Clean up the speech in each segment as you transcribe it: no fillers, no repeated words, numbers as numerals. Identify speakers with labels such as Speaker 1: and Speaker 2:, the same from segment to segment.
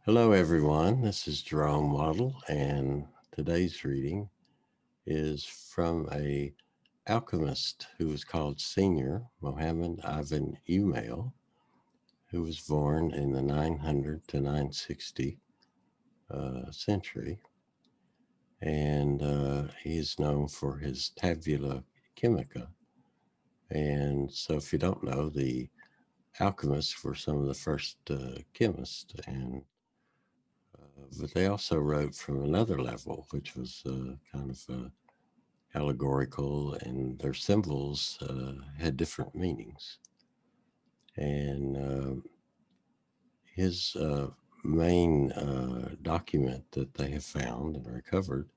Speaker 1: Hello, everyone. This is Jerome Waddle, and today's reading is from a alchemist who was called Senior Muhammed ibn Umail, who was born in the 900 to 960 century, and he is known for his tabula chemica. And so, if you don't know, the alchemists were some of the first chemists, and but they also wrote from another level, which was kind of allegorical, and their symbols had different meanings. And his main document that they have found and recovered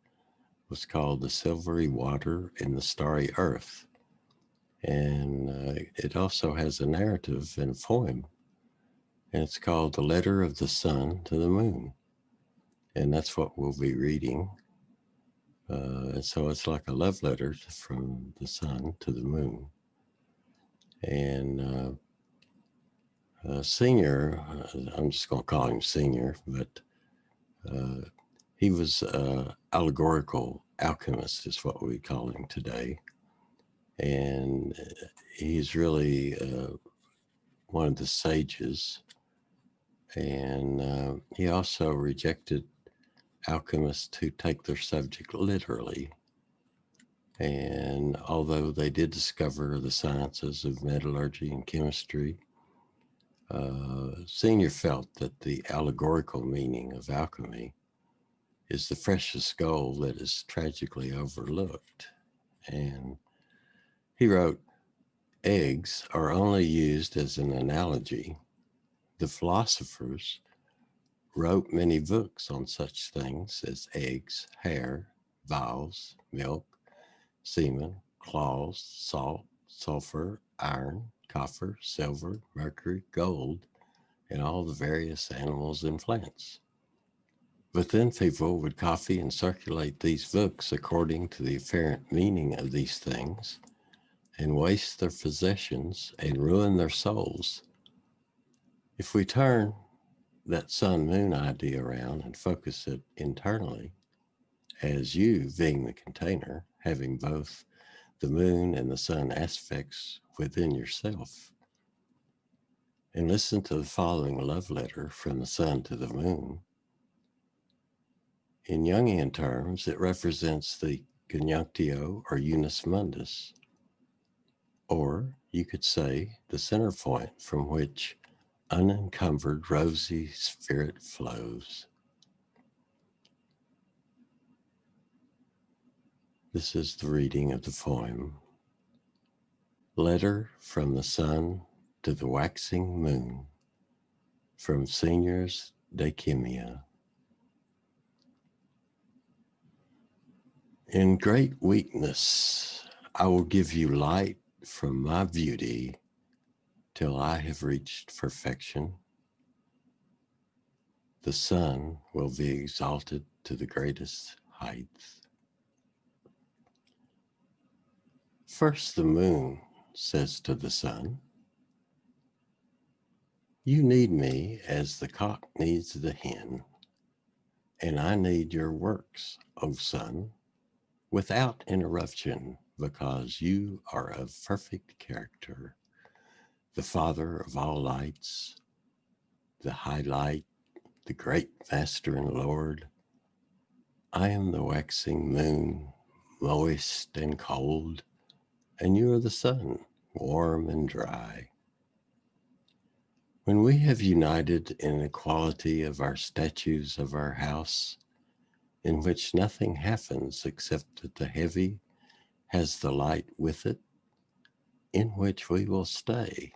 Speaker 1: was called the Silvery Water and the Starry Earth. And it also has a narrative and a poem, and it's called The Letter of the Sun to the Moon. And that's what we'll be reading. And so it's like a love letter from the sun to the moon. And Senior, I'm just going to call him Senior, but he was allegorical alchemist is what we call him today. And he's really one of the sages. And he also rejected alchemists who take their subject literally. And although they did discover the sciences of metallurgy and chemistry, Senior felt that the allegorical meaning of alchemy is the precious gold that is tragically overlooked. And he wrote, eggs are only used as an analogy. The philosophers wrote many books on such things as eggs, hair, vows, milk, semen, claws, salt, sulfur, iron, copper, silver, mercury, gold, and all the various animals and plants. But then people would copy and circulate these books according to the apparent meaning of these things, and waste their possessions and ruin their souls. If we turn that sun-moon idea around and focus it internally, as you being the container, having both the moon and the sun aspects within yourself, and listen to the following love letter from the sun to the moon. In Jungian terms, it represents the conjunctio or unus mundus, or you could say the center point from which unencumbered rosy spirit flows. This is the reading of the poem. Letter from the sun to the waxing moon, from Senior's Alchemia. In great weakness, I will give you light from my beauty till I have reached perfection. The sun will be exalted to the greatest heights. First the moon says to the sun, you need me as the cock needs the hen, and I need your works, O sun, without interruption, because you are of perfect character, the father of all lights, the high light, the great master and Lord. I am the waxing moon, moist and cold, and you are the sun, warm and dry. When we have united in equality of our statues of our house, in which nothing happens except that the heavy has the light with it, in which we will stay,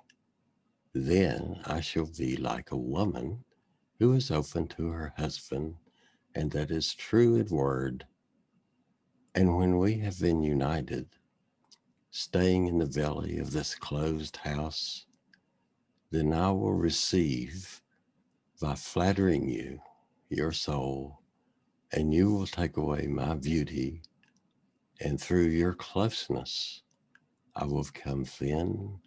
Speaker 1: then I shall be like a woman who is open to her husband, and that is true in word. And when we have been united, staying in the belly of this closed house, then I will receive, by flattering you, your soul, and you will take away my beauty, and through your closeness, I will become thin,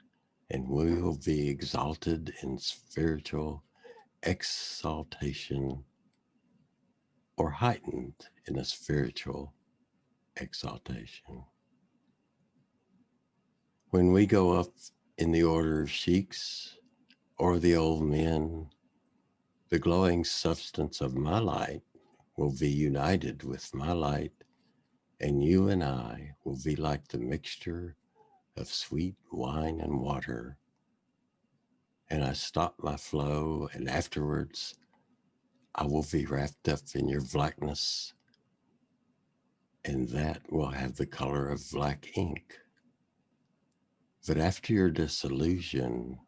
Speaker 1: and we will be exalted in spiritual exaltation or heightened in a spiritual exaltation. When we go up in the order of sheiks or the old men, the glowing substance of my light will be united with my light, and you and I will be like the mixture of sweet wine and water. And I stop my flow, and afterwards I will be wrapped up in your blackness, and that will have the color of black ink. But after your dissolution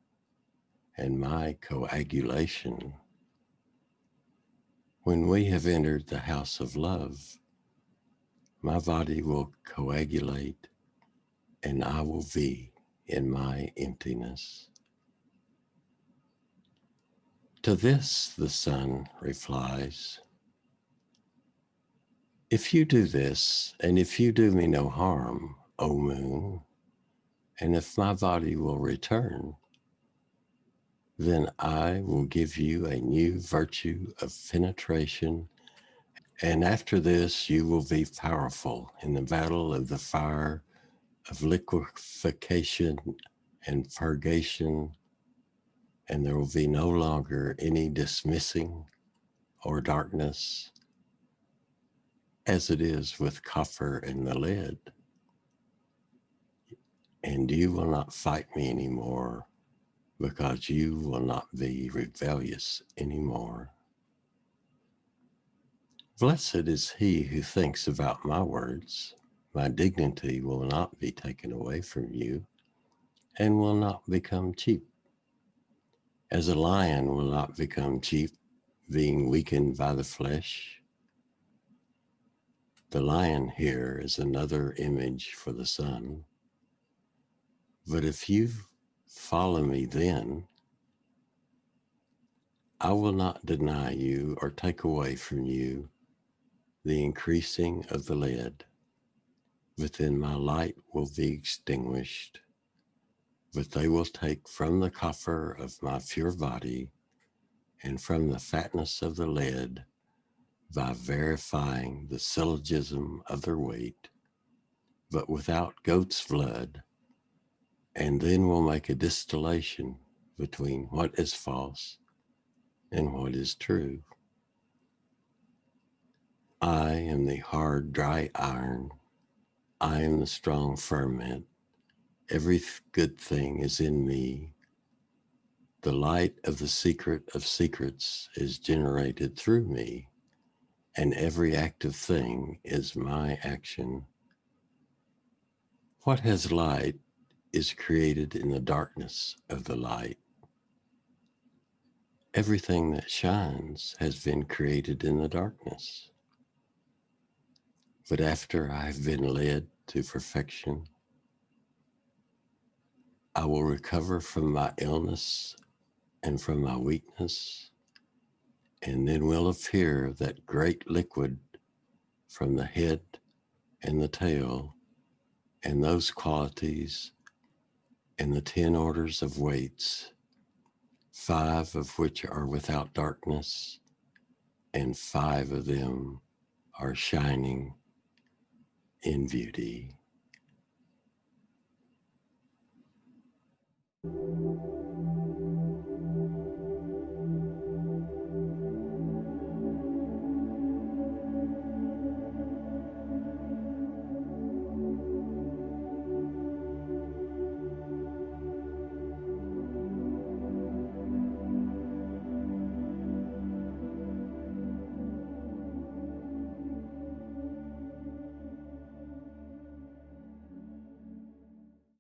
Speaker 1: and my coagulation, when we have entered the house of love, my body will coagulate, and I will be in my emptiness. To this the sun replies, if you do this, and if you do me no harm, O moon, and if my body will return, then I will give you a new virtue of penetration, and after this you will be powerful in the battle of the fire of liquefaction and purgation, and there will be no longer any dismissing or darkness, as it is with copper and the lead. And you will not fight me anymore, because you will not be rebellious anymore. Blessed is he who thinks about my words. My dignity will not be taken away from you, and will not become cheap. As a lion will not become cheap, being weakened by the flesh. The lion here is another image for the sun. But if you follow me then, I will not deny you or take away from you the increasing of the lead. But then my light will be extinguished, but they will take from the copper of my pure body and from the fatness of the lead by verifying the syllogism of their weight, but without goat's blood, and then will make a distillation between what is false and what is true. I am the hard, dry iron. I am the strong ferment. Every good thing is in me. The light of the secret of secrets is generated through me, and every active thing is my action. What has light is created in the darkness of the light. Everything that shines has been created in the darkness. But after I have been led to perfection, I will recover from my illness and from my weakness, and then will appear that great liquid from the head and the tail, and those qualities and the 10 orders of weights, 5 of which are without darkness, and 5 of them are shining in beauty.